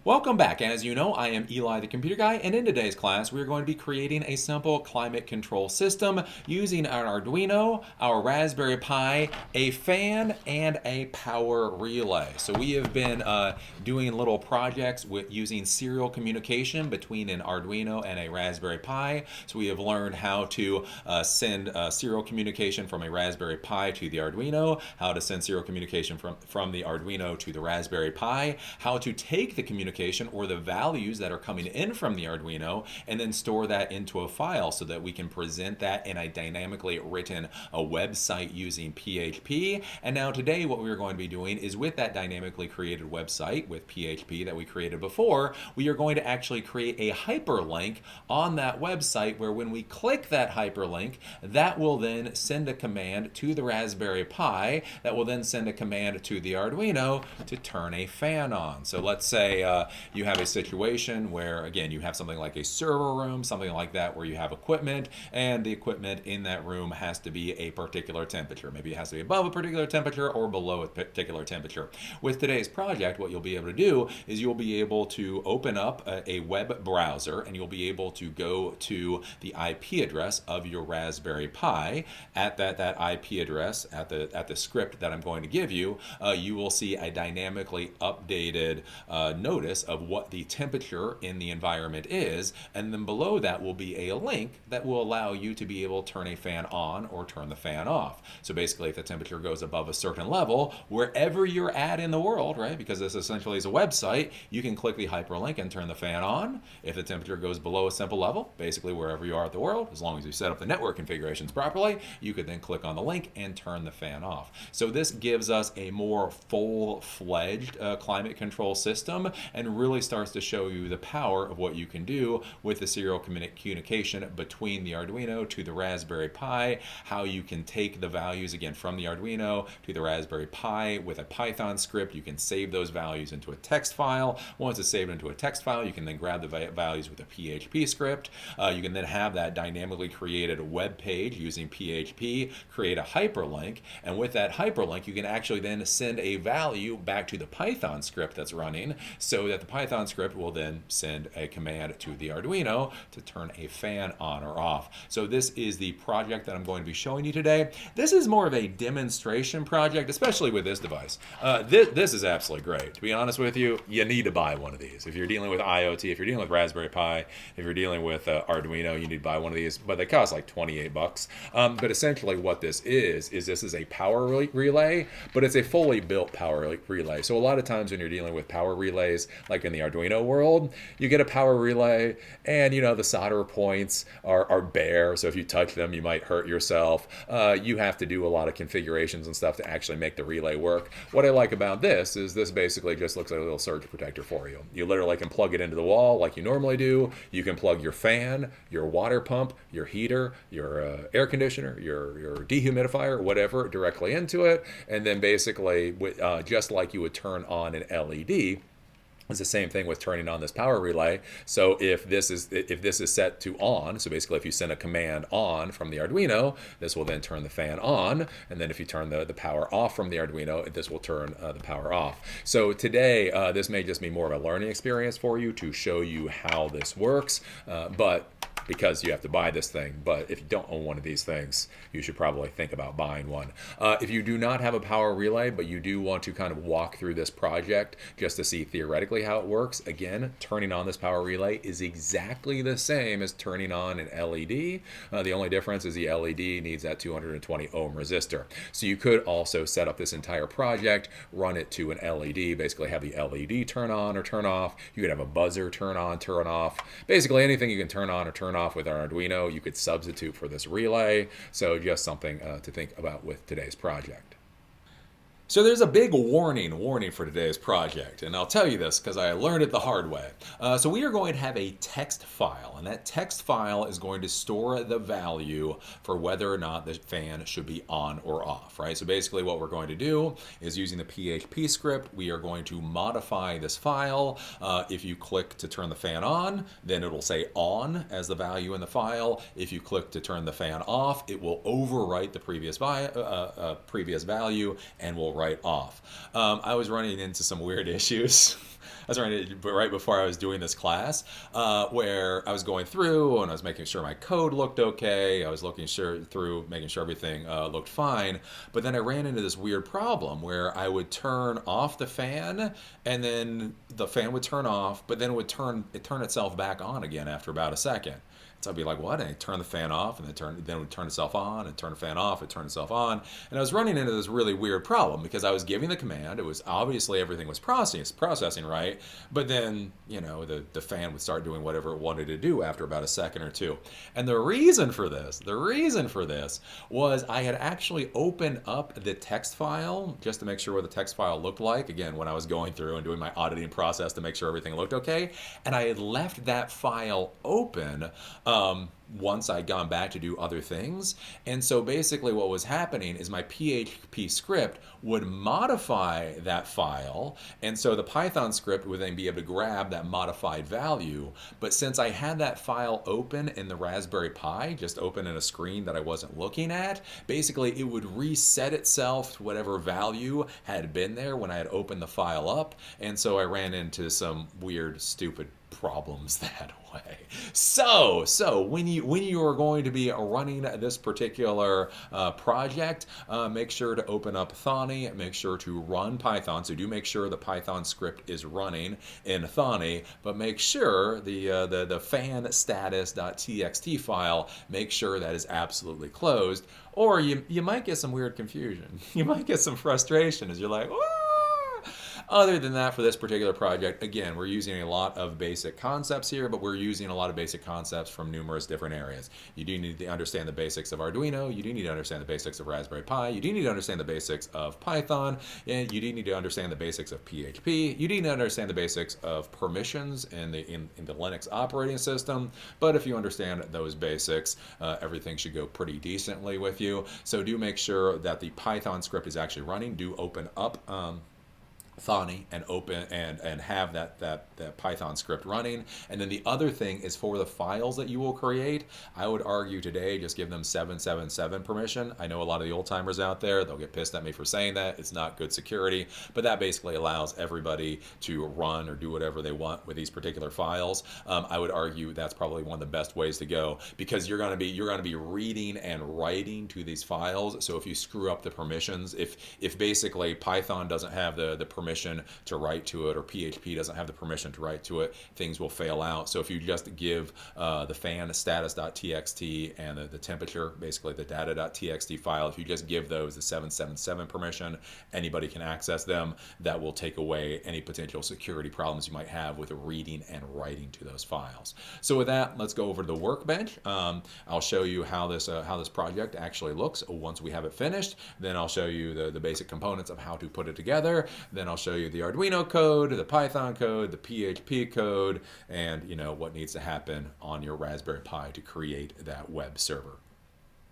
Welcome back. As you know, I am Eli the Computer Guy, and in today's class, we're going to be creating a simple climate control system using our Arduino, our Raspberry Pi, a fan, and a power relay. So we have been doing little projects with using serial communication between an Arduino and a Raspberry Pi. So we have learned how to send serial communication from a Raspberry Pi to the Arduino, how to send serial communication from the Arduino to the Raspberry Pi, how to take the communication or the values that are coming in from the Arduino and then store that into a file so that we can present that in a dynamically written website using PHP. And now today what we're going to be doing is with that dynamically created website with PHP that we created before, we are going to actually create a hyperlink on that website where when we click that hyperlink, that will then send a command to the Raspberry Pi that will then send a command to the Arduino to turn a fan on. So let's say you have a situation where, again, you have something like a server room, something like that, where you have equipment, and the equipment in that room has to be a particular temperature. Maybe it has to be above a particular temperature or below a particular temperature. With today's project, what you'll be able to do is you'll be able to open up a web browser, and you'll be able to go to the IP address of your Raspberry Pi. At that IP address, at the script that I'm going to give you, you will see a dynamically updated notice of what the temperature in the environment is, and then below that will be a link that will allow you to be able to turn a fan on or turn the fan off. So basically, if the temperature goes above a certain level, wherever you're at in the world, right, because this essentially is a website, you can click the hyperlink and turn the fan on. If the temperature goes below a simple level, basically wherever you are at the world, as long as you set up the network configurations properly, you could then click on the link and turn the fan off. So this gives us a more full-fledged climate control system and really starts to show you the power of what you can do with the serial communication between the Arduino to the Raspberry Pi, how you can take the values again from the Arduino to the Raspberry Pi with a Python script. You can save those values into a text file. Once it's saved into a text file, you can then grab the values with a PHP script. You can then have that dynamically created web page using PHP, create a hyperlink, and with that hyperlink, you can actually then send a value back to the Python script that's running so that the Python script will then send a command to the Arduino to turn a fan on or off. So this is the project that I'm going to be showing you today. This is more of a demonstration project, especially with this device. This is absolutely great. To be honest with you, you need to buy one of these. If you're dealing with IoT, if you're dealing with Raspberry Pi, if you're dealing with Arduino, you need to buy one of these, but they cost like 28 bucks. But essentially what this is this is a power relay, but it's a fully built power relay. So a lot of times when you're dealing with power relays, like in the Arduino world, you get a power relay and the solder points are bare, so if you touch them you might hurt yourself. You have to do a lot of configurations and stuff to actually make the relay work. What I like about this is this basically just looks like a little surge protector for you. You literally can plug it into the wall like you normally do. You can plug your fan, your water pump, your heater, your air conditioner, your dehumidifier, whatever, directly into it, and then basically just like you would turn on an LED, it's the same thing with turning on this power relay. So if this is set to on, so basically if you send a command on from the Arduino, this will then turn the fan on, and then if you turn the power off from the Arduino, this will turn the power off. So today, this may just be more of a learning experience for you to show you how this works, but because you have to buy this thing. But if you don't own one of these things, you should probably think about buying one. If you do not have a power relay, but you do want to kind of walk through this project just to see theoretically how it works, again, turning on this power relay is exactly the same as turning on an LED. The only difference is the LED needs that 220 ohm resistor. So you could also set up this entire project, run it to an LED, basically have the LED turn on or turn off. You could have a buzzer turn on, turn off. Basically anything you can turn on or turn off with our Arduino, you could substitute for this relay. So just something to think about with today's project. So there's a big warning for today's project, and I'll tell you this because I learned it the hard way. So we are going to have a text file, and that text file is going to store the value for whether or not the fan should be on or off, right? So basically what we're going to do is using the PHP script, we are going to modify this file. If you click to turn the fan on, then it'll say on as the value in the file. If you click to turn the fan off, it will overwrite the previous value and will write off. I was running into some weird issues was running it right before I was doing this class, where I was going through and I was making sure my code looked okay. I was making sure everything looked fine. But then I ran into this weird problem where I would turn off the fan, and then the fan would turn off, but then it would turn itself back on again after about a second. So I'd be like, what? And I'd turn the fan off, and then it would turn itself on, and turn the fan off, and turn itself on. And I was running into this really weird problem because I was giving the command. It was obviously everything was processing right, but then, the fan would start doing whatever it wanted to do after about a second or two. And the reason for this was I had actually opened up the text file just to make sure what the text file looked like, again, when I was going through and doing my auditing process to make sure everything looked okay. And I had left that file open once I'd gone back to do other things. And so basically what was happening is my PHP script would modify that file. And so the Python script would then be able to grab that modified value. But since I had that file open in the Raspberry Pi, just open in a screen that I wasn't looking at, basically it would reset itself to whatever value had been there when I had opened the file up. And so I ran into some weird, stupid problems that way. So when you are going to be running this particular project, make sure to open up Thonny, make sure to run Python. So do make sure the Python script is running in Thonny, but make sure the fan status.txt file, make sure that is absolutely closed, or you might get some weird confusion. You might get some frustration as you're like, oh! Other than that, for this particular project, again, we're using a lot of basic concepts here, but we're using a lot of basic concepts from numerous different areas. You do need to understand the basics of Arduino. You do need to understand the basics of Raspberry Pi. You do need to understand the basics of Python. And you do need to understand the basics of PHP. You need to understand the basics of permissions in the Linux operating system. But if you understand those basics, everything should go pretty decently with you. So do make sure that the Python script is actually running. Do open up Thonny and open and have that Python script running. And then the other thing is for the files that you will create, I would argue today just give them 777 permission. I know a lot of the old timers out there, they'll get pissed at me for saying that. It's not good security, but that basically allows everybody to run or do whatever they want with these particular files. I would argue that's probably one of the best ways to go, because you're going to be reading and writing to these files. So if you screw up the permissions, if basically Python doesn't have the permission to write to it, or PHP doesn't have the permission to write to it, things will fail out. So if you just give the fan status.txt and the temperature, basically the data.txt file, if you just give those the 777 permission, anybody can access them. That will take away any potential security problems you might have with reading and writing to those files. So with that, let's go over to the workbench. I'll show you how this project actually looks once we have it finished. Then I'll show you the basic components of how to put it together. Then I'll show you the Arduino code, the Python code, the PHP code, and what needs to happen on your Raspberry Pi to create that web server.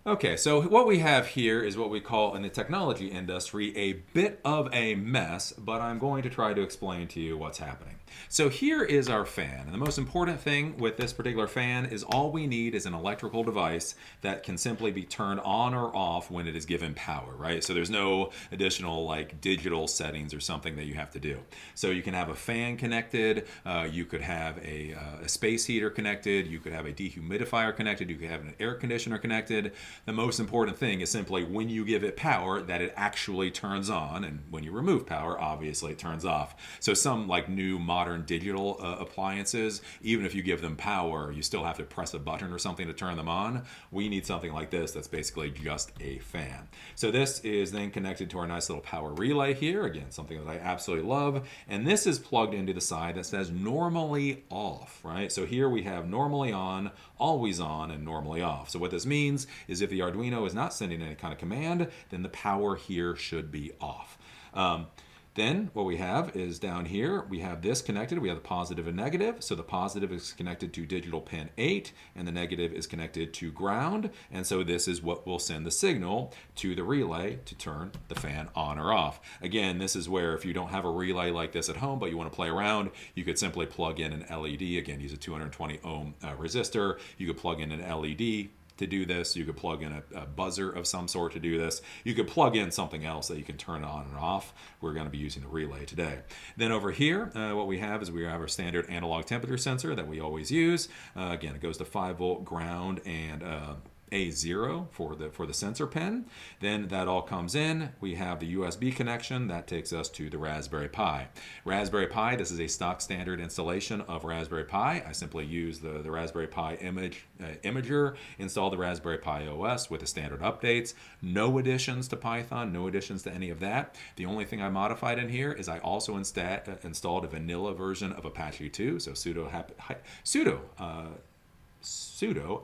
Okay, so what we have here is what we call in the technology industry a bit of a mess, but I'm going to try to explain to you what's happening. So here is our fan, and the most important thing with this particular fan is all we need is an electrical device that can simply be turned on or off when it is given power, right? So there's no additional like digital settings or something that you have to do. So you can have a fan connected, you could have a space heater connected, you could have a dehumidifier connected, you could have an air conditioner connected. The most important thing is simply when you give it power that it actually turns on, and when you remove power, obviously it turns off. So some like new modern digital appliances, even if you give them power, you still have to press a button or something to turn them on. We need something like this that's basically just a fan. So this is then connected to our nice little power relay here. Again, something that I absolutely love. And this is plugged into the side that says normally off, right? So here we have normally on, always on, and normally off. So what this means is if the Arduino is not sending any kind of command, then the power here should be off. Then what we have is down here, we have this connected. We have the positive and negative. So the positive is connected to digital pin 8, and the negative is connected to ground. And so this is what will send the signal to the relay to turn the fan on or off. Again, this is where if you don't have a relay like this at home, but you want to play around, you could simply plug in an LED. Again, use a 220 ohm resistor. You could plug in an LED. to do this. You could plug in a buzzer of some sort to do this. You could plug in something else that you can turn on and off. We're going to be using the relay today. Then over here, what we have is we have our standard analog temperature sensor that we always use. Again, it goes to 5-volt ground and A0 for the sensor pin. Then that all comes in. We have the USB connection that takes us to the Raspberry Pi. Raspberry Pi, this is a stock standard installation of Raspberry Pi. I simply use the Raspberry Pi imager, install the Raspberry Pi OS with the standard updates. No additions to Python, no additions to any of that. The only thing I modified in here is I also installed a vanilla version of Apache 2, so sudo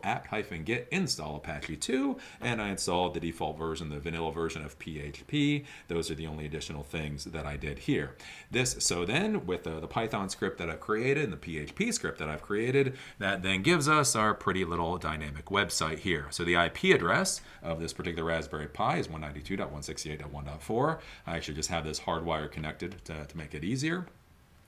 apt-get install Apache 2, and I installed the default version, the vanilla version of PHP. Those are the only additional things that I did here. So then with the Python script that I've created and the PHP script that I've created, that then gives us our pretty little dynamic website here. So the IP address of this particular Raspberry Pi is 192.168.1.4. I actually just have this hardwire connected to make it easier.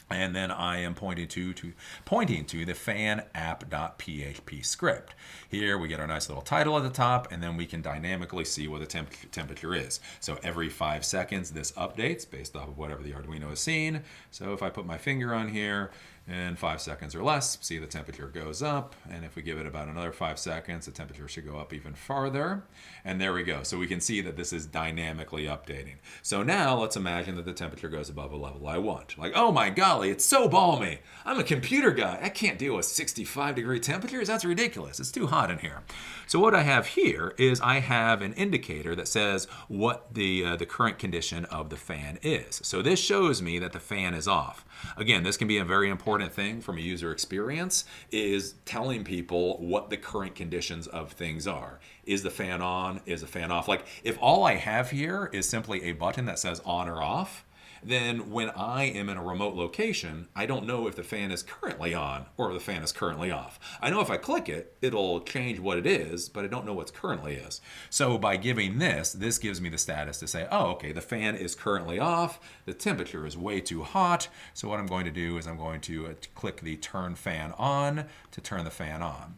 And then I am pointing to the fan app.php script. Here we get our nice little title at the top, and then we can dynamically see what the temperature is. So every 5 seconds, this updates based off of whatever the Arduino is seeing. So if I put my finger on here, in 5 seconds or less, see the temperature goes up, and if we give it about another 5 seconds, the temperature should go up even farther, and there we go. So we can see that this is dynamically updating. So now let's imagine that the temperature goes above a level I want. Like, oh my golly, it's so balmy. I'm a computer guy. I can't deal with 65-degree temperatures. That's ridiculous. It's too hot in here. So what I have here is I have an indicator that says what the current condition of the fan is. So this shows me that the fan is off. Again, this can be a very important thing from a user experience, is telling people what the current conditions of things are. Is the fan on? Is the fan off? Like, if all I have here is simply a button that says on or off, then when I am in a remote location, I don't know if the fan is currently on or if the fan is currently off. I know if I click it, it'll change what it is, but I don't know what's currently is. So by giving this gives me the status to say, oh, okay, the fan is currently off, the temperature is way too hot, so what I'm going to do is I'm going to click the turn fan on to turn the fan on.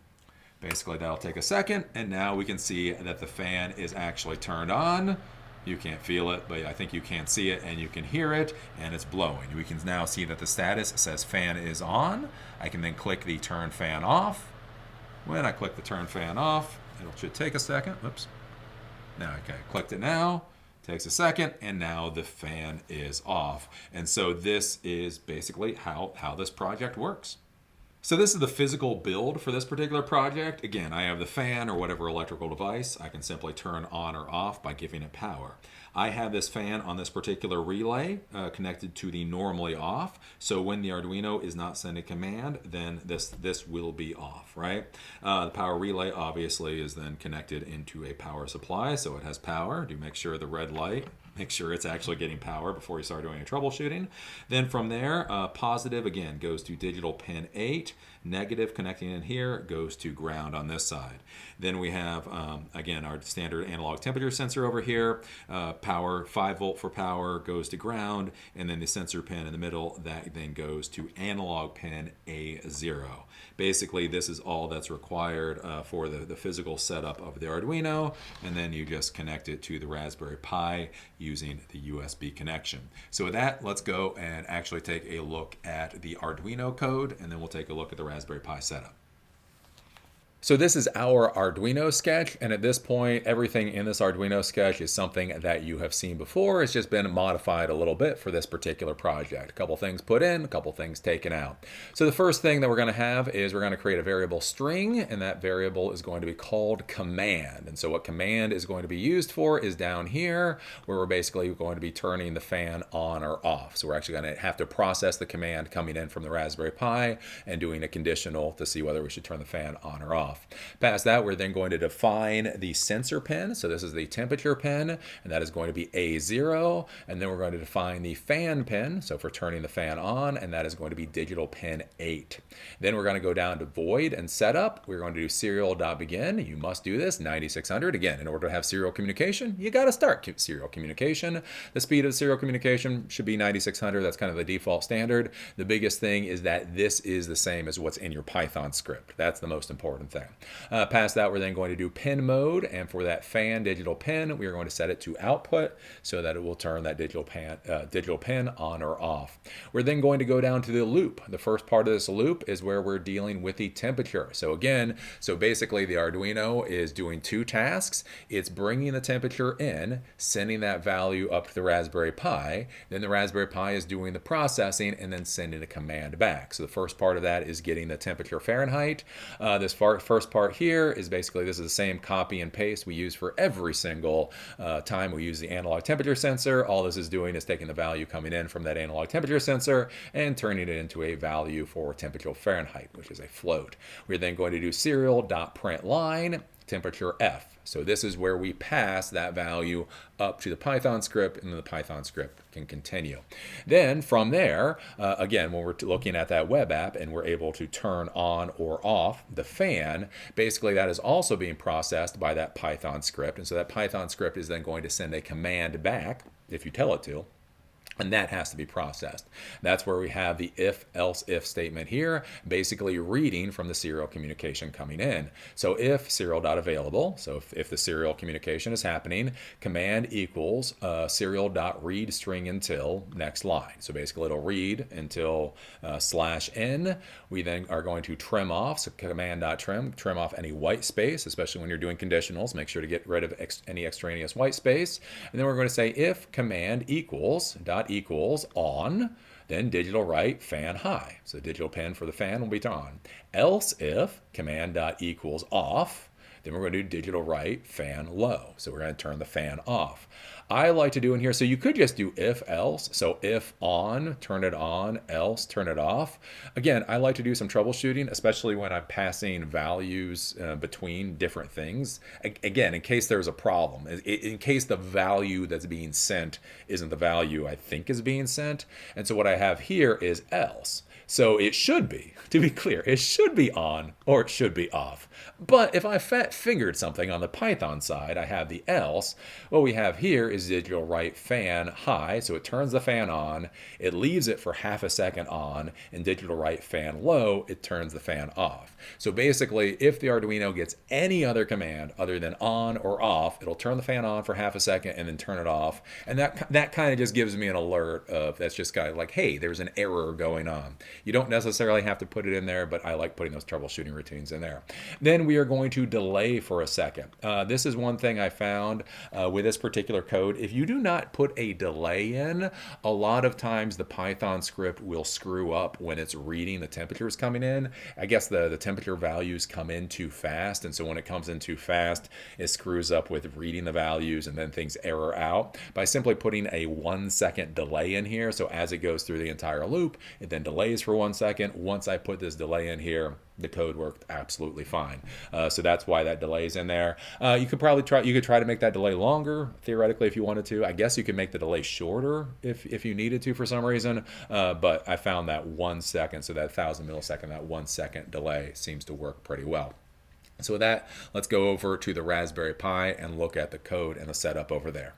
Basically, that'll take a second, and now we can see that the fan is actually turned on. You can't feel it, but I think you can see it and you can hear it, and it's blowing. We can now see that the status says fan is on. I can then click the turn fan off. When I click the turn fan off, it should take a second. Oops. Now, okay, clicked it now. Takes a second, and now the fan is off. And so this is basically how this project works. So this is the physical build for this particular project. Again, I have the fan or whatever electrical device. I can simply turn on or off by giving it power. I have this fan on this particular relay connected to the normally off. So when the Arduino is not sending command, then this will be off, right? The power relay obviously is then connected into a power supply, so it has power. Do make sure the red light, make sure it's actually getting power before you start doing any troubleshooting. Then from there, positive again goes to digital pin 8. Negative connecting in here goes to ground on this side. Then we have, again, our standard analog temperature sensor over here. Power, 5-volt for power goes to ground, and then the sensor pin in the middle, that then goes to analog pin A0. Basically, this is all that's required for the physical setup of the Arduino, and then you just connect it to the Raspberry Pi using the USB connection. So with that, let's go and actually take a look at the Arduino code, and then we'll take a look at the Raspberry Pi setup. So this is our Arduino sketch, and at this point, everything in this Arduino sketch is something that you have seen before. It's just been modified a little bit for this particular project. A couple things put in, a couple things taken out. So the first thing that we're going to have is we're going to create a variable string, and that variable is going to be called command. And so what command is going to be used for is down here, where we're basically going to be turning the fan on or off. So we're actually going to have to process the command coming in from the Raspberry Pi and doing a conditional to see whether we should turn the fan on or off. Past that, we're then going to define the sensor pin. So this is the temperature pin, and that is going to be A0. And then we're going to define the fan pin, so for turning the fan on, and that is going to be digital pin 8. Then we're going to go down to void and setup. We're going to do serial.begin. You must do this, 9600. Again, in order to have serial communication, you got to start serial communication. The speed of serial communication should be 9600. That's kind of the default standard. The biggest thing is that this is the same as what's in your Python script. That's the most important thing. thing. Past that, we're then going to do pin mode, and for that fan digital pin, we are going to set it to output so that it will turn that digital pin on or off. We're then going to go down to the loop. The first part of this loop is where we're dealing with the temperature. So again, basically the Arduino is doing two tasks. It's bringing the temperature in, sending that value up to the Raspberry Pi. Then the Raspberry Pi is doing the processing and then sending a command back. So the first part of that is getting the temperature Fahrenheit. This first part here is basically, this is the same copy and paste we use for every single time we use the analog temperature sensor. All this is doing is taking the value coming in from that analog temperature sensor and turning it into a value for temperature Fahrenheit, which is a float. We're then going to do serial.println temperature F. So this is where we pass that value up to the Python script, and then the Python script can continue. Then from there, again, when we're looking at that web app and we're able to turn on or off the fan, basically that is also being processed by that Python script. And so that Python script is then going to send a command back, if you tell it to, and that has to be processed. That's where we have the if-else-if statement here, basically reading from the serial communication coming in. So if serial.available, so if the serial communication is happening, command equals serial.read string until next line. So basically it'll read until /n. We then are going to trim off, so trim off any white space, especially when you're doing conditionals. Make sure to get rid of any extraneous white space. And then we're going to say if command equals on, then digital write fan high. So digital pin for the fan will be on. Else if command equals off, then we're going to do digital write fan low. So we're going to turn the fan off. I like to do in here, so you could just do if else. So if on, turn it on, else, turn it off. Again, I like to do some troubleshooting, especially when I'm passing values between different things. Again, in case there's a problem, in case the value that's being sent isn't the value I think is being sent. And so what I have here is else. So it should be, to be clear, it should be on or it should be off. But if I fat-fingered something on the Python side, I have the else. What we have here is digital write fan high, so it turns the fan on, it leaves it for half a second on, and digital write fan low, it turns the fan off. So basically, if the Arduino gets any other command other than on or off, it'll turn the fan on for half a second and then turn it off. And that kind of just gives me an alert of, that's just kind of like, hey, there's an error going on. You don't necessarily have to put it in there, but I like putting those troubleshooting routines in there. Then we are going to delay for a second. This is one thing I found with this particular code. If you do not put a delay in, a lot of times the Python script will screw up when it's reading the temperatures coming in. I guess the temperature values come in too fast, and so when it comes in too fast, it screws up with reading the values, and then things error out. By simply putting a 1 second delay in here, so as it goes through the entire loop, it then delays for 1 second. Once I put this delay in here, the code worked absolutely fine. So that's why that delay is in there. You could try to make that delay longer, theoretically, if you wanted to. I guess you could make the delay shorter if you needed to for some reason. But I found that 1 second, so that 1,000 millisecond, that 1 second delay seems to work pretty well. So with that, let's go over to the Raspberry Pi and look at the code and the setup over there.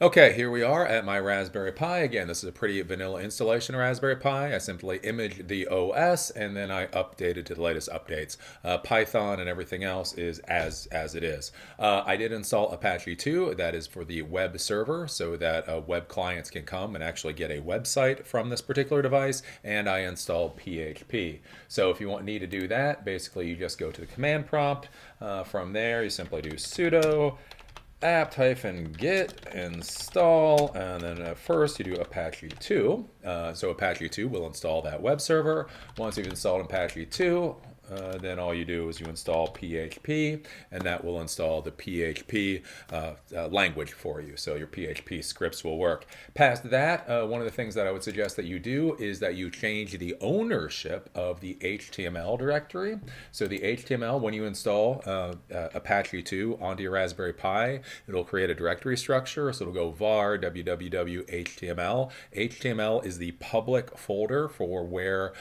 Okay, here we are at my Raspberry Pi. Again, this is a pretty vanilla installation of Raspberry Pi. I simply imaged the OS and then I updated to the latest updates. Python and everything else is as it is. I did install Apache 2. That is for the web server so that web clients can come and actually get a website from this particular device. And I installed PHP. So if you need to do that, basically you just go to the command prompt. From there, you simply do sudo apt-get install, and then at first you do Apache 2. So Apache 2 will install that web server. Once you've installed Apache 2, then all you do is you install PHP, and that will install the PHP language for you. So your PHP scripts will work. Past that, one of the things that I would suggest that you do is that you change the ownership of the HTML directory. So the HTML, when you install Apache 2 onto your Raspberry Pi, it'll create a directory structure. So it'll go var www HTML. HTML is the public folder for where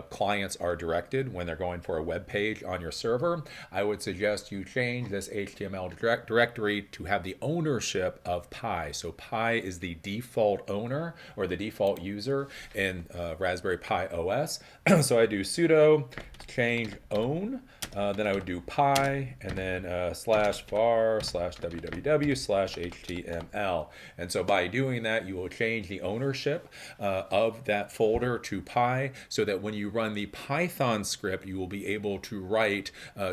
clients are directed when they're going for a web page on your server. I would suggest you change this HTML directory to have the ownership of Pi. So Pi is the default owner or the default user in Raspberry Pi OS. So I do sudo change own then I would do pi and then /var/www/html. And so by doing that, you will change the ownership of that folder to pi, so that when you run the Python script, you will be able to write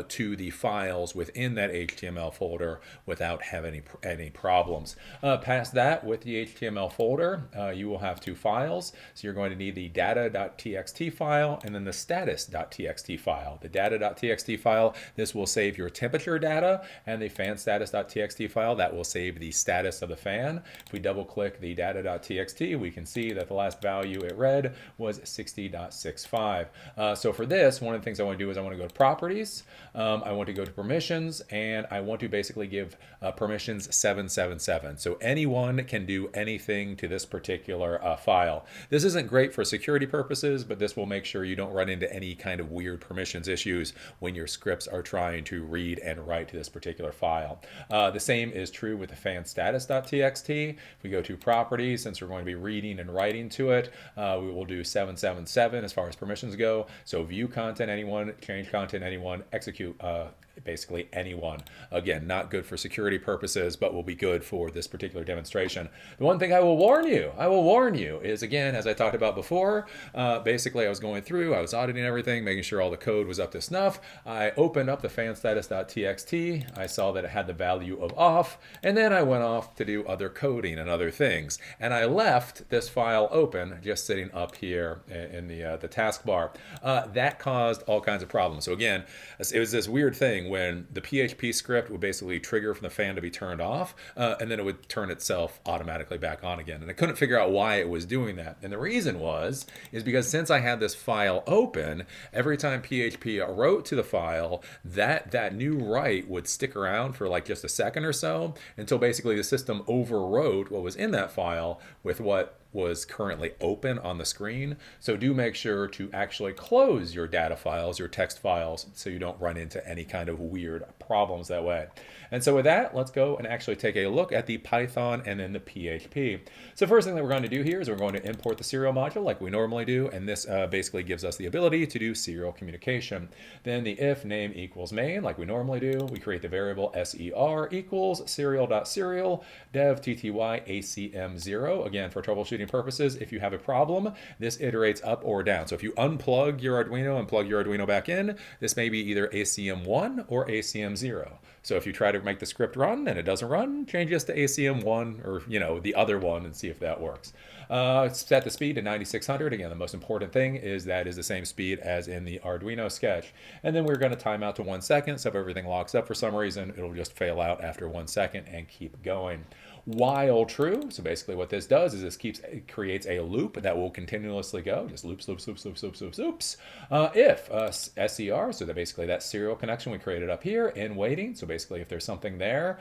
to the files within that HTML folder without having any problems. Past that, with the HTML folder, you will have two files. So you're going to need the data.txt file and then the status.txt file. The data.txt file, this will save your temperature data, and the fan status.txt file, that will save the status of the fan. If we double click the data.txt, we can see that the last value it read was 60.65. So for this, one of the things I want to do is I want to go to properties, I want to go to permissions, and I want to basically give permissions 777. So anyone can do anything to this particular file. This isn't great for security purposes, but this will make sure you don't run into any kind of weird permissions issues when your scripts are trying to read and write to this particular file. The same is true with the fan status.txt. If we go to properties, since we're going to be reading and writing to it, we will do 777 as far as permissions go. So view content anyone, change content anyone, execute basically anyone. Again, not good for security purposes, but will be good for this particular demonstration. The one thing I will warn you is, again, as I talked about before, basically I was going through, I was auditing everything, making sure all the code was up to snuff. I opened up the fanstatus.txt. I saw that it had the value of off, and then I went off to do other coding and other things. And I left this file open, just sitting up here in the taskbar. That caused all kinds of problems. So again, it was this weird thing when the PHP script would basically trigger for the fan to be turned off, and then it would turn itself automatically back on again. And I couldn't figure out why it was doing that. And the reason is because since I had this file open, every time PHP wrote to the file, that new write would stick around for like just a second or so, until basically the system overwrote what was in that file with what was currently open on the screen. So do make sure to actually close your data files, your text files, so you don't run into any kind of weird problems that way. And so with that, let's go and actually take a look at the Python and then the PHP. So first thing that we're going to do here is we're going to import the serial module like we normally do, and this basically gives us the ability to do serial communication. Then the if name equals main like we normally do, we create the variable ser equals serial.serial dev tty acm0. Again, for troubleshooting purposes, if you have a problem, this iterates up or down. So if you unplug your Arduino and plug your Arduino back in, this may be either ACM1 or ACM0. So if you try to make the script run and it doesn't run, change this to ACM1 or the other one and see if that works. Set the speed to 9600. Again, the most important thing is that is the same speed as in the Arduino sketch. And then we're going to time out to 1 second. So if everything locks up for some reason, it'll just fail out after 1 second and keep going. While true, so basically what this does is it creates a loop that will continuously go, just loops. If SCR, so that basically that serial connection we created up here in waiting, so basically if there's something there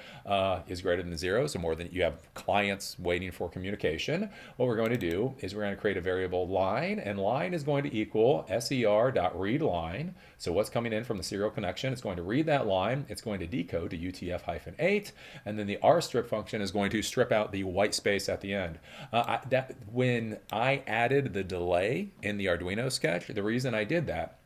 is greater than 0, so more than you have clients waiting for communication, what we're going to do is we're going to create a variable line, and line is going to equal ser.readLine. So what's coming in from the serial connection, it's going to read that line, it's going to decode to UTF-8, and then the rstrip function is going to strip out the white space at the end. When I added the delay in the Arduino sketch, the reason I did that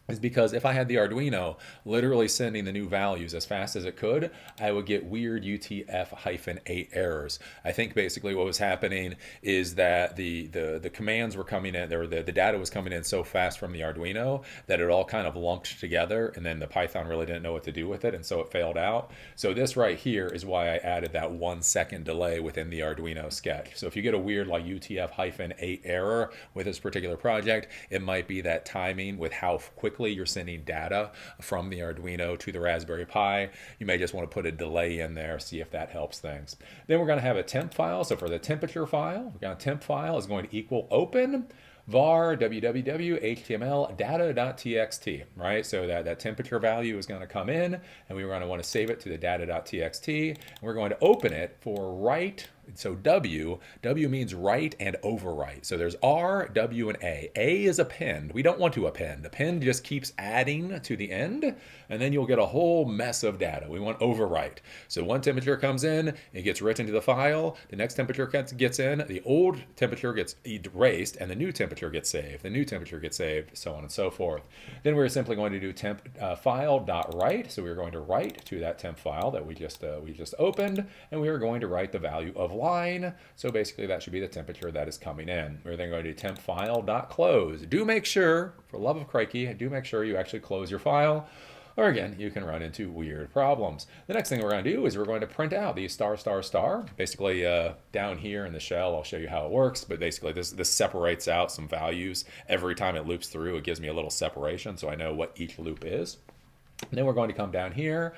is because if I had the Arduino literally sending the new values as fast as it could, I would get weird UTF-8 errors. I think basically what was happening is that the commands were coming in, or the data was coming in so fast from the Arduino that it all kind of lumped together, and then the Python really didn't know what to do with it, and so it failed out. So this right here is why I added that 1 second delay within the Arduino sketch. So if you get a weird like UTF-8 error with this particular project, it might be that timing with how quickly you're sending data from the Arduino to the Raspberry Pi. You may just want to put a delay in there, see if that helps things. Then we're going to have a temp file. So for the temperature file, we've got a temp file is going to equal open var www html data.txt, right? So that temperature value is going to come in, and we're going to want to save it to the data.txt, and we're going to open it for write So W means write and overwrite. So there's R, W, and A. A is append. We don't want to append. Append just keeps adding to the end, and then you'll get a whole mess of data. We want overwrite. So one temperature comes in, it gets written to the file. The next temperature gets in, the old temperature gets erased, and the new temperature gets saved. The new temperature gets saved, so on and so forth. Then we're simply going to do temp file.write. So we're going to write to that temp file that we just opened, and we are going to write the value of line. So basically that should be the temperature that is coming in. We're then going to do temp file.close. Do make sure, for love of crikey, do make sure you actually close your file, or again, you can run into weird problems. The next thing we're going to do is we're going to print out the star, star, star. Basically, down here in the shell, I'll show you how it works, but basically this separates out some values. Every time it loops through, it gives me a little separation, so I know what each loop is. And then we're going to come down here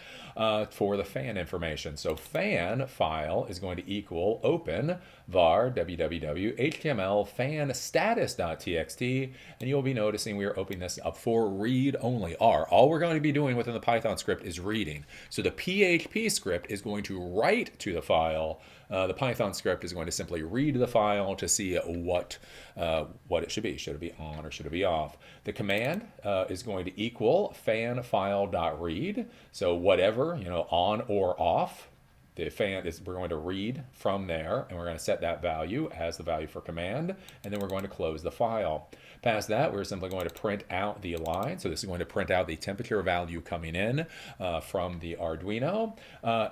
for the fan information. So fan file is going to equal open var www html fan status.txt, and you'll be noticing we are opening this up for read only R. All we're going to be doing within the Python script is reading. So the PHP script is going to write to the file. The Python script is going to simply read the file to see what it should be. Should it be on or should it be off? The command is going to equal fan file.read. So whatever, on or off, the fan is, we're going to read from there, and we're going to set that value as the value for command, and then we're going to close the file. Past that, we're simply going to print out the line. So this is going to print out the temperature value coming in from the Arduino.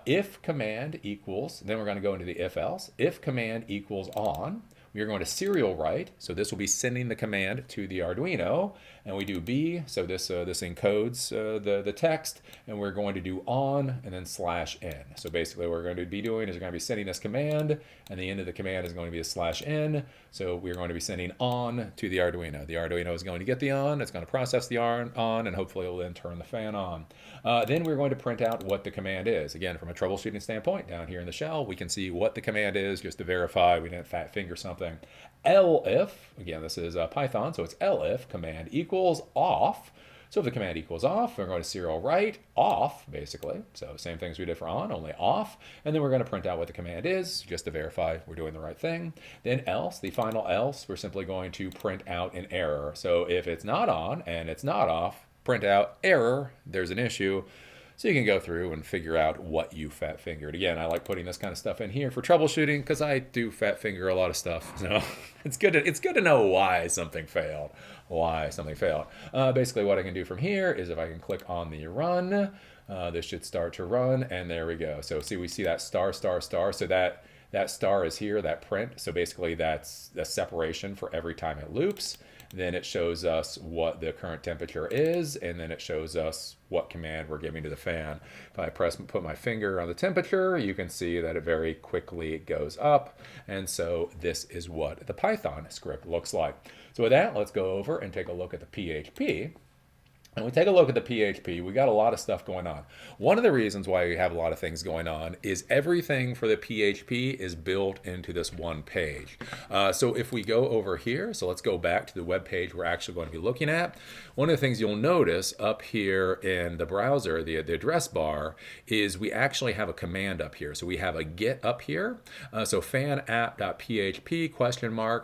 If command equals, then we're going to go into the if else. If command equals on, we are going to serial write. So this will be sending the command to the Arduino, and we do B. So this encodes the text, and we're going to do on and then /n. So basically what we're going to be doing is we're going to be sending this command, and the end of the command is going to be a /n. So we're going to be sending on to the Arduino. The Arduino is going to get the on, it's going to process the on, and hopefully it will then turn the fan on. Then we're going to print out what the command is. Again, from a troubleshooting standpoint, down here in the shell, we can see what the command is just to verify we didn't fat finger something. elif, again, this is Python, so it's elif command equals off. So if the command equals off, we're going to serial write off, basically. So same things we did for on, only off. And then we're going to print out what the command is, just to verify we're doing the right thing. Then else, the final else, we're simply going to print out an error. So if it's not on and it's not off, print out error, there's an issue. So you can go through and figure out what you fat fingered. Again, I like putting this kind of stuff in here for troubleshooting because I do fat finger a lot of stuff. So it's good to know why something failed. Basically what I can do from here is if I can click on the run, this should start to run, and there we go. So see, we see that star, star, star. So that star is here, that print. So basically that's the separation for every time it loops. Then it shows us what the current temperature is, and then it shows us what command we're giving to the fan. If I put my finger on the temperature, you can see that it very quickly goes up. And so this is what the Python script looks like. So with that, let's go over and take a look at the PHP. And we take a look at the PHP, we got a lot of stuff going on. One of the reasons why we have a lot of things going on is everything for the PHP is built into this one page. So if we go over here, so let's go back to the web page we're actually going to be looking at. One of the things you'll notice up here in the browser, the address bar, is we actually have a command up here. So we have a get up here. So fanapp.php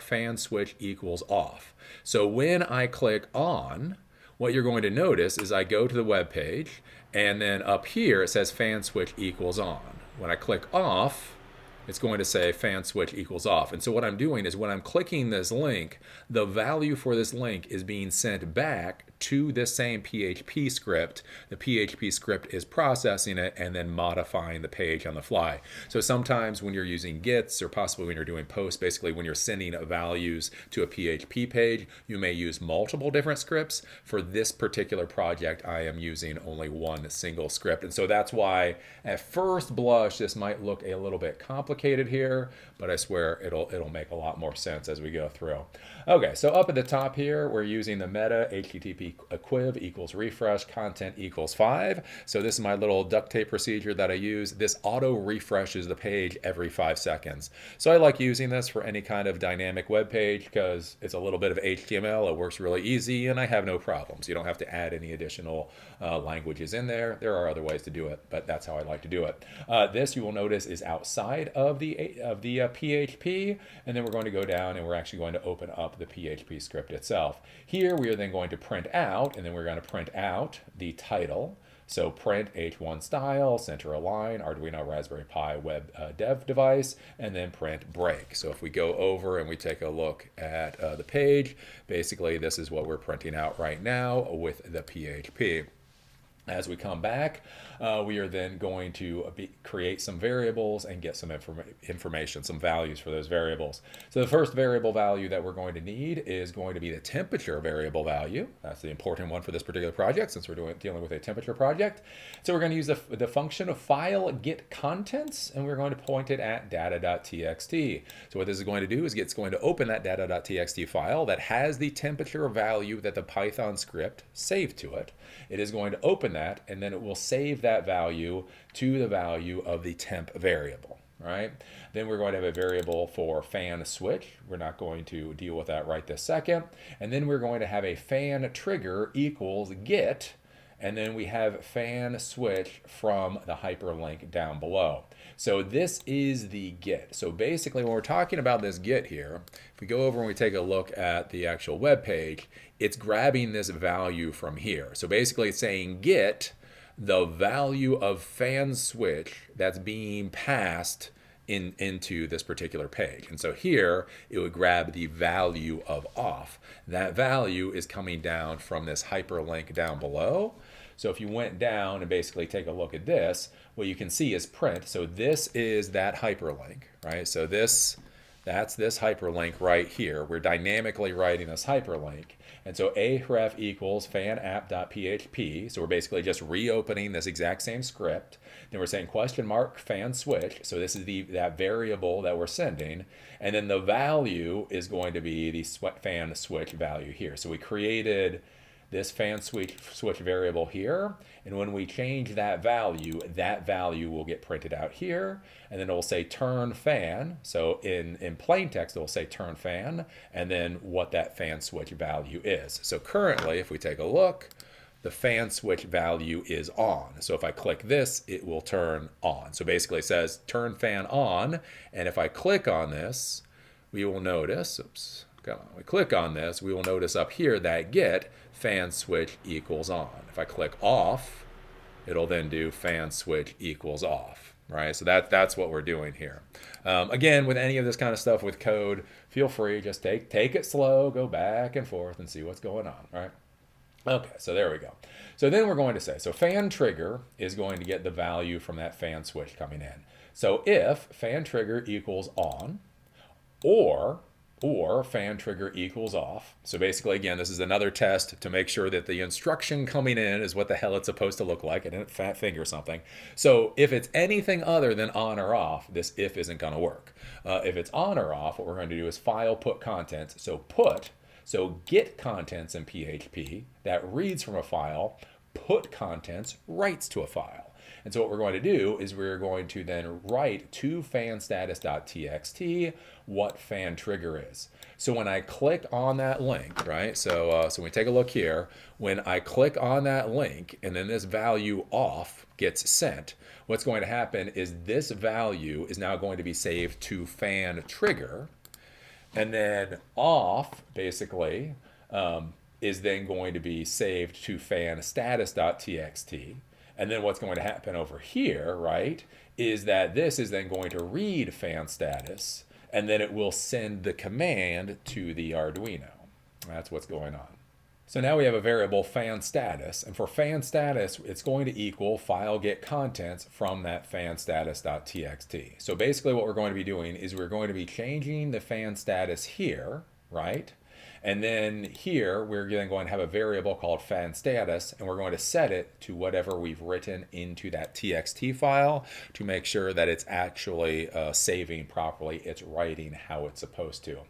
fan switch equals off. So when I click on, what you're going to notice is I go to the web page, and then up here it says fan switch equals on. When I click off, it's going to say fan switch equals off. And so what I'm doing is when I'm clicking this link, the value for this link is being sent back to this same PHP script. The PHP script is processing it and then modifying the page on the fly. So sometimes when you're using gets, or possibly when you're doing posts, basically when you're sending values to a PHP page, you may use multiple different scripts. For this particular project, I am using only one single script. And so that's why at first blush, this might look a little bit complicated here, but I swear it'll make a lot more sense as we go through. Okay, so up at the top here, we're using the meta HTTP equiv equals refresh content equals 5. So this is my little duct tape procedure that I use. This auto refreshes the page every 5 seconds. So I like using this for any kind of dynamic web page because it's a little bit of HTML. It works really easy and I have no problems. You don't have to add any additional languages in there. There are other ways to do it, but that's how I like to do it. This, you will notice, is outside of the PHP, and then we're going to go down and we're actually going to open up the PHP script itself. Here we are then going to print out, and then we're going to print out the title. So print H1 style, center align, Arduino Raspberry Pi web dev device, and then print break. So if we go over and we take a look at the page, basically this is what we're printing out right now with the PHP. As we come back, we are then going to create some variables and get some information, some values for those variables. So the first variable value that we're going to need is going to be the temperature variable value. That's the important one for this particular project since we're dealing with a temperature project. So we're going to use the function of file get contents, and we're going to point it at data.txt. So what this is going to do is it's going to open that data.txt file that has the temperature value that the Python script saved to it. It is going to open that, and then it will save that value to the value of the temp variable. Right? Then we're going to have a variable for fan switch. We're not going to deal with that right this second. And then we're going to have a fan trigger equals get, and then we have fan switch from the hyperlink down below. So this is the get. So basically when we're talking about this get here, if we go over and we take a look at the actual web page, it's grabbing this value from here. So basically it's saying get the value of fan switch that's being passed into this particular page. And so here it would grab the value of off. That value is coming down from this hyperlink down below. So if you went down and basically take a look at this, what you can see is print. So this is that hyperlink, right? So that's this hyperlink right here. We're dynamically writing this hyperlink. And so aref equals fanapp.php. So we're basically just reopening this exact same script. Then we're saying question mark fan switch. So this is that variable that we're sending. And then the value is going to be the fan switch value here. So we created this fan switch variable here, and when we change that value will get printed out here, and then it will say turn fan. So in plain text it will say turn fan, and then what that fan switch value is. So currently, if we take a look, the fan switch value is on. So if I click this, it will turn on. So basically it says turn fan on, and if I click on this, we will notice, we click on this, we will notice up here that get fan switch equals on. If I click off, it'll then do fan switch equals off, right? So that's what we're doing here. Again, with any of this kind of stuff with code, feel free, just take it slow, go back and forth and see what's going on, right? Okay, so there we go. So then we're going to say, so fan trigger is going to get the value from that fan switch coming in. So if fan trigger equals on, or fan trigger equals off. So basically, again, this is another test to make sure that the instruction coming in is what the hell it's supposed to look like. I didn't fat finger something. So if it's anything other than on or off, this if isn't going to work. If it's on or off, what we're going to do is file put contents. So get contents in PHP, that reads from a file, put contents writes to a file. And so what we're going to do is we're going to then write to fanstatus.txt what fan trigger is. So when I click on that link, right? So when we take a look here, when I click on that link and then this value off gets sent, what's going to happen is this value is now going to be saved to fan trigger, and then off basically is then going to be saved to fanstatus.txt. And then what's going to happen over here, right, is that this is then going to read fan status, and then it will send the command to the Arduino. That's what's going on. So now we have a variable fan status, and for fan status, it's going to equal file get contents from that fanstatus.txt. So basically what we're going to be doing is we're going to be changing the fan status here, right? And then here, we're then going to have a variable called fan status, and we're going to set it to whatever we've written into that txt file to make sure that it's actually saving properly, it's writing how it's supposed to.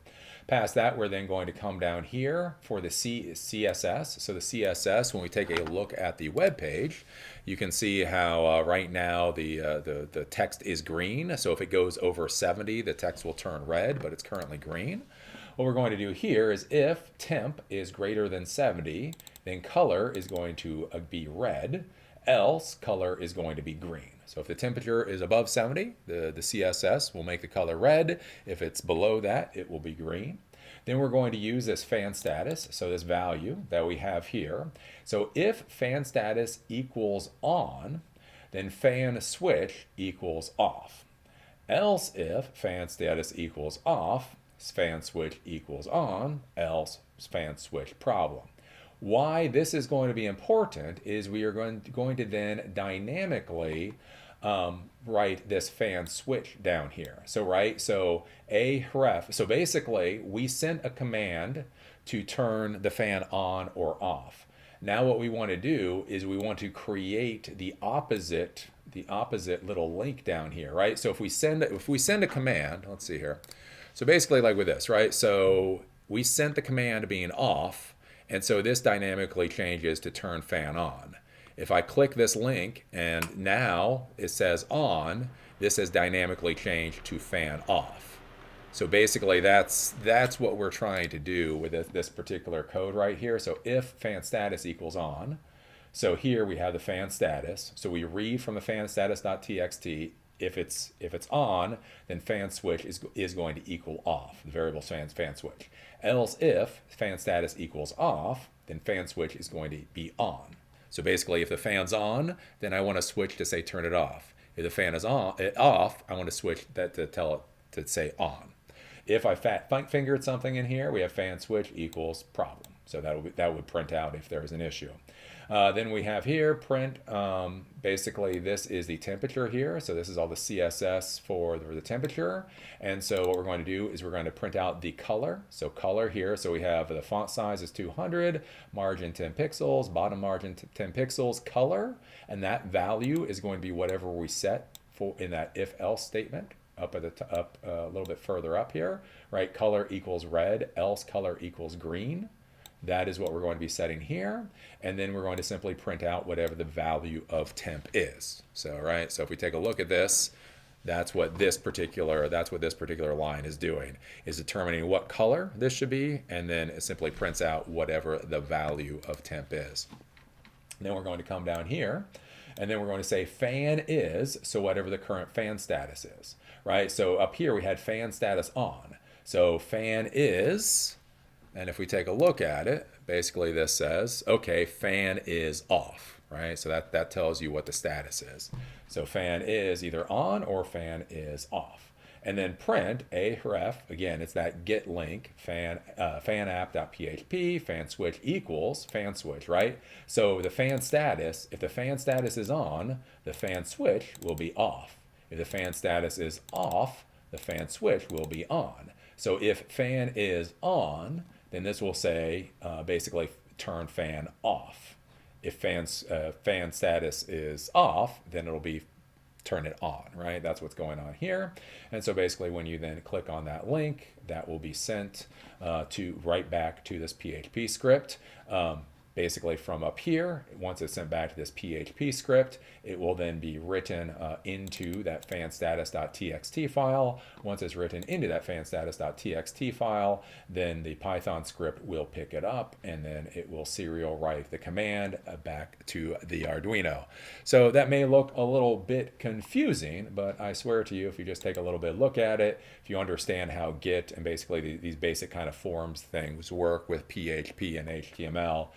Past that, we're then going to come down here for the CSS. So the CSS, when we take a look at the web page, you can see how right now the text is green. So if it goes over 70, the text will turn red, but it's currently green. What we're going to do here is if temp is greater than 70, then color is going to be red, else color is going to be green. So if the temperature is above 70, the CSS will make the color red. If it's below that, it will be green. Then we're going to use this fan status, so this value that we have here. So if fan status equals on, then fan switch equals off. Else if fan status equals off, fan switch equals on, else fan switch problem. Why this is going to be important is we are going to then dynamically write this fan switch down here. So so basically we sent a command to turn the fan on or off. Now what we want to do is we want to create the opposite little link down here, right? So if we send a command, let's see here. So basically like with this, right? So we sent the command being off, and so this dynamically changes to turn fan on. If I click this link and now it says on, this has dynamically changed to fan off. So basically that's what we're trying to do with this particular code right here. So if fan status equals on, so here we have the fan status. So we read from the fan status.txt. If it's on, then fan switch is going to equal off, the variable fan switch. Else if fan status equals off, then fan switch is going to be on. So basically if the fan's on, then I want to switch to say turn it off. If the fan is off, I want to switch that to tell it to say on. If I fingered something in here, we have fan switch equals problem. So that would print out if there is an issue. Then we have here print, basically this is the temperature here. So this is all the CSS for the temperature. And so what we're going to do is we're going to print out the color. So color here, so we have the font size is 200, margin 10 pixels, bottom margin 10 pixels, color. And that value is going to be whatever we set for in that if else statement. Up a little bit further up here, right? Color equals red, else color equals green. That is what we're going to be setting here. And then we're going to simply print out whatever the value of temp is. So, right, so if we take a look at this, that's what this particular line is doing, is determining what color this should be, and then it simply prints out whatever the value of temp is. And then we're going to come down here, and then we're going to say fan is, so whatever the current fan status is, right? So up here we had fan status on. So fan is, and if we take a look at it, basically this says, okay, fan is off, right? So that tells you what the status is. So fan is either on or fan is off. And then print a ref, again, it's that get link, fanapp.php, fan switch equals fan switch, right? So the fan status, if the fan status is on, the fan switch will be off. If the fan status is off, the fan switch will be on. So if fan is on, then this will say basically turn fan off. If fan status is off, then it'll be turn it on, right? That's what's going on here. And so basically when you then click on that link, that will be sent to right back to this PHP script. Basically from up here, once it's sent back to this PHP script, it will then be written into that fanstatus.txt file. Once it's written into that fanstatus.txt file, then the Python script will pick it up, and then it will serial write the command back to the Arduino. So that may look a little bit confusing, but I swear to you, if you just take a little bit look at it, if you understand how Git and basically these basic kind of forms things work with PHP and HTML,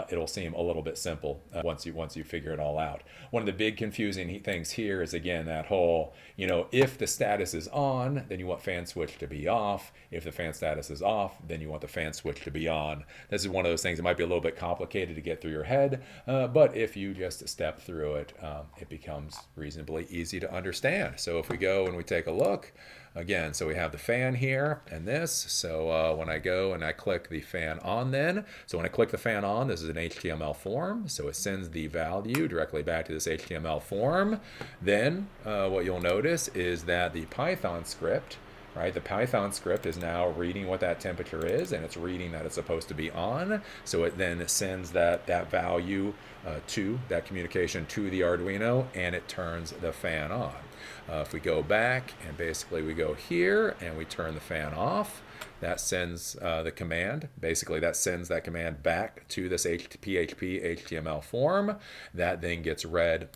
it'll seem a little bit simple once you figure it all out. One of the big confusing things here is, again, that whole, if the status is on, then you want fan switch to be off. If the fan status is off, then you want the fan switch to be on. This is one of those things that might be a little bit complicated to get through your head, but if you just step through it, it becomes reasonably easy to understand. So if we go and we take a look, again, so we have the fan here and this. So when I go and I click the fan on then, so when I click the fan on, this is an HTML form. So it sends the value directly back to this HTML form. Then what you'll notice is that the Python script right? The Python script is now reading what that temperature is, and it's reading that it's supposed to be on. So it then sends that value to that communication to the Arduino, and it turns the fan on. If we go back and basically we go here and we turn the fan off, that sends the command. Basically, that sends that command back to this PHP HTML form. That then gets read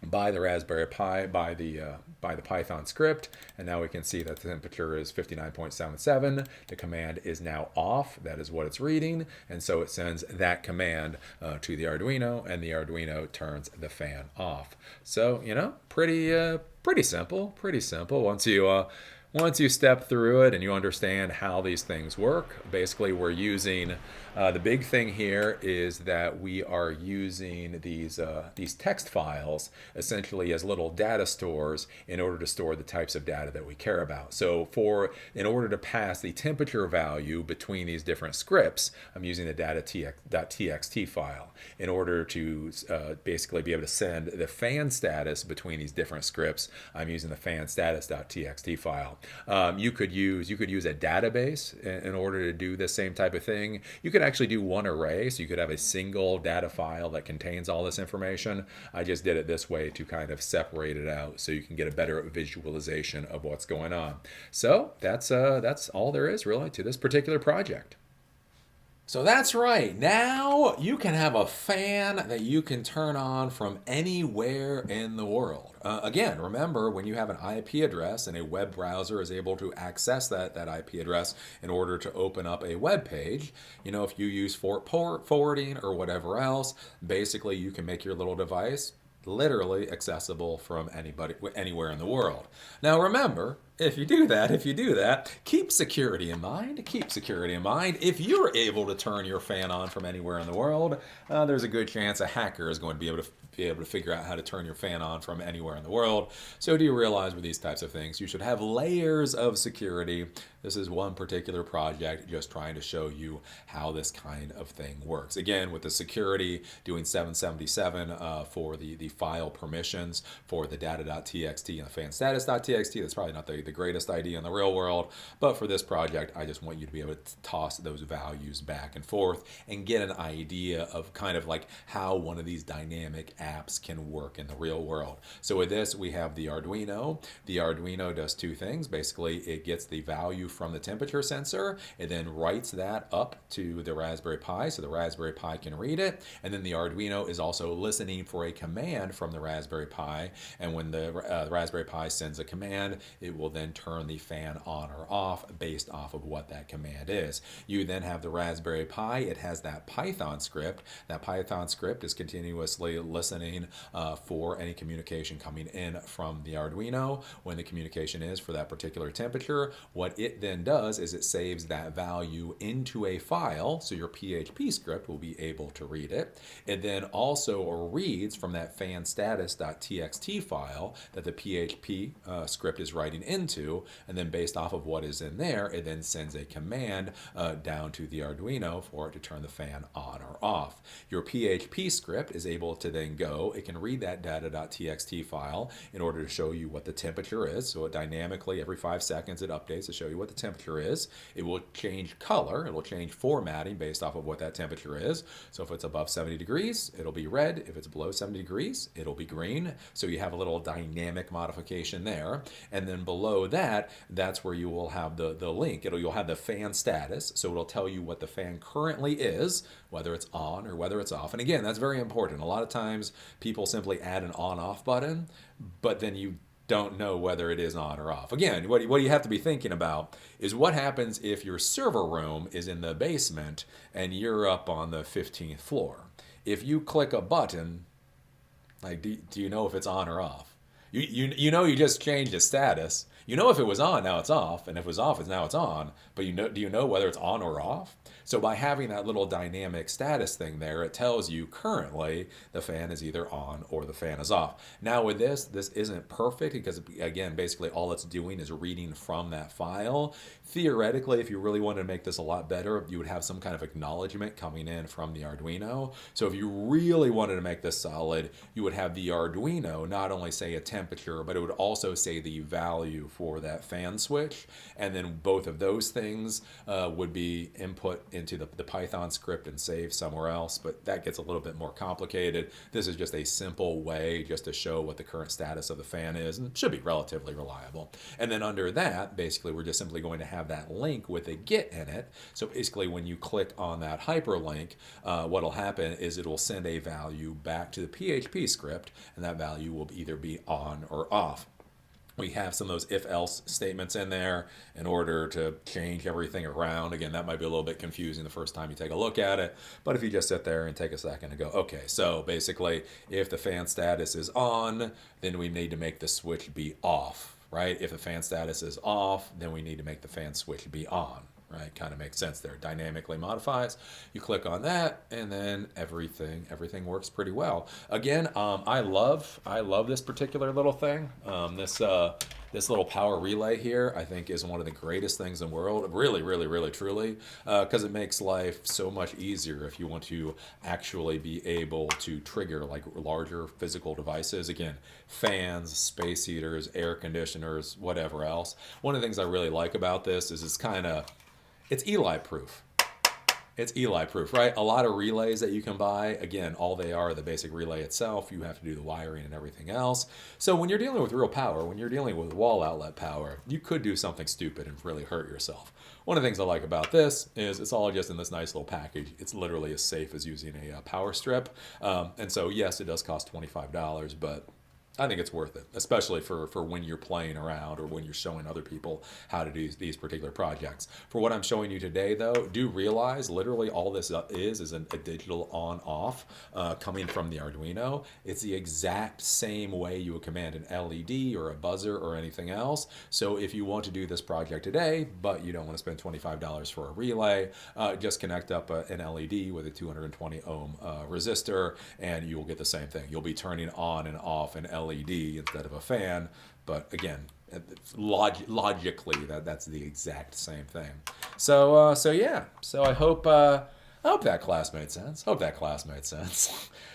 by the Raspberry Pi, by the Python script, and now we can see that the temperature is 59.77. The command is now off. That is what it's reading, and so it sends that command to the Arduino, and the Arduino turns the fan off. So pretty simple. Pretty simple. Once you step through it and you understand how these things work, basically we're using, the big thing here is that we are using these text files essentially as little data stores in order to store the types of data that we care about. So in order to pass the temperature value between these different scripts, I'm using the data.txt file in order to basically be able to send the fan status between these different scripts. I'm using the fan status.txt file. You could use a database in order to do the same type of thing. You could actually do one array, so you could have a single data file that contains all this information. I just did it this way to kind of separate it out so you can get a better visualization of what's going on. So that's all there is really to this particular project. So that's right. Now you can have a fan that you can turn on from anywhere in the world. Again, remember when you have an IP address and a web browser is able to access that IP address in order to open up a web page, if you use port forwarding or whatever else, basically you can make your little device literally accessible from anywhere in the world. Now remember, if you do that, keep security in mind. Keep security in mind. If you're able to turn your fan on from anywhere in the world, there's a good chance a hacker is going to be able to figure out how to turn your fan on from anywhere in the world. So do you realize with these types of things, you should have layers of security. This is one particular project just trying to show you how this kind of thing works. Again, with the security, doing 777 for the file permissions for the data.txt and the fan status.txt. That's probably not the greatest idea in the real world, but for this project, I just want you to be able to toss those values back and forth and get an idea of kind of like how one of these dynamic apps can work in the real world. So with this, we have the Arduino. The Arduino does two things. Basically, it gets the value from the temperature sensor. It then writes that up to the Raspberry Pi so the Raspberry Pi can read it. And then the Arduino is also listening for a command from the Raspberry Pi. And when the Raspberry Pi sends a command, it will then turn the fan on or off based off of what that command is. You then have the Raspberry Pi. It has that Python script. That Python script is continuously listening for any communication coming in from the Arduino. When the communication is for that particular temperature, what it then does is it saves that value into a file, so your PHP script will be able to read it. It then also reads from that fan status.txt file that the PHP script is writing into, and then based off of what is in there, it then sends a command down to the Arduino for it to turn the fan on or off. Your PHP script is able to then go, it can read that data.txt file in order to show you what the temperature is. So it dynamically, every 5 seconds, it updates to show you what the temperature is. It will change color, it will change formatting based off of what that temperature is. So if it's above 70 degrees, it'll be red. If it's below 70 degrees, it'll be green. So you have a little dynamic modification there. And then below that, that's where you will have the link. You'll have the fan status. So it'll tell you what the fan currently is, whether it's on or whether it's off. And again, that's very important. A lot of times people simply add an on-off button, but then you don't know whether it is on or off. Again, what you have to be thinking about is what happens if your server room is in the basement and you're up on the 15th floor. If you click a button, like do you know if it's on or off? You know you just changed the status. You know if it was on, now it's off, and if it was off, now it's on. But do you know whether it's on or off? So by having that little dynamic status thing there, it tells you currently the fan is either on or the fan is off. Now with this isn't perfect because, again, basically all it's doing is reading from that file. Theoretically, if you really wanted to make this a lot better, you would have some kind of acknowledgement coming in from the Arduino. So if you really wanted to make this solid, you would have the Arduino not only say a temperature, but it would also say the value for that fan switch. And then both of those things would be input into the Python script and saved somewhere else. But that gets a little bit more complicated. This is just a simple way just to show what the current status of the fan is, and should be relatively reliable. And then under that, basically, we're just simply going to have that link with a get in it. So basically, when you click on that hyperlink, what'll happen is it'll send a value back to the PHP script, and that value will either be on or off. We have some of those if-else statements in there in order to change everything around. Again, that might be a little bit confusing the first time you take a look at it, but if you just sit there and take a second and go, okay, so basically, if the fan status is on, then we need to make the switch be off, right? If the fan status is off, then we need to make the fan switch be on. Right, kind of makes sense there. Dynamically modifies. You click on that, and then everything works pretty well. Again, I love this particular little thing. This little power relay here, I think, is one of the greatest things in the world. Really, really, really, truly, because it makes life so much easier if you want to actually be able to trigger like larger physical devices. Again, fans, space heaters, air conditioners, whatever else. One of the things I really like about this is it's Eli proof. It's Eli proof, right? A lot of relays that you can buy, again, all they are the basic relay itself. You have to do the wiring and everything else. So when you're dealing with real power, when you're dealing with wall outlet power, you could do something stupid and really hurt yourself. One of the things I like about this is it's all just in this nice little package. It's literally as safe as using a power strip. And so, yes, it does cost $25, but I think it's worth it, especially for when you're playing around or when you're showing other people how to do these particular projects. For what I'm showing you today, though, do realize literally all this is a digital on-off coming from the Arduino. It's the exact same way you would command an LED or a buzzer or anything else. So if you want to do this project today, but you don't want to spend $25 for a relay, just connect up an LED with a 220 ohm resistor, and you will get the same thing. You'll be turning on and off an LED instead of a fan, but again, logically that's the exact same thing. So yeah. So I hope that class made sense.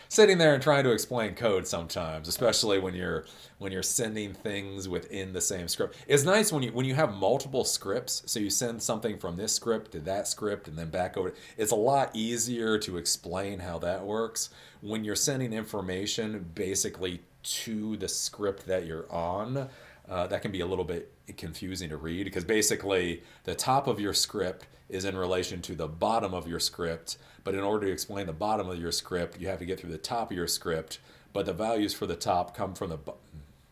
Sitting there and trying to explain code sometimes, especially when you're sending things within the same script. It's nice when you have multiple scripts, so you send something from this script to that script and then back over. It's a lot easier to explain how that works when you're sending information basically to the script that you're on. That can be a little bit confusing to read because basically the top of your script is in relation to the bottom of your script, but in order to explain the bottom of your script, you have to get through the top of your script, but the values for the top come from the bottom.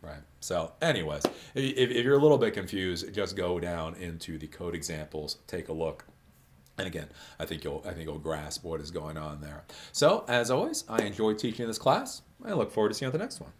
Right. So anyways, if you're a little bit confused, just go down into the code examples, take a look. And again, I think you'll grasp what is going on there. So as always, I enjoyed teaching this class. I look forward to seeing you on the next one.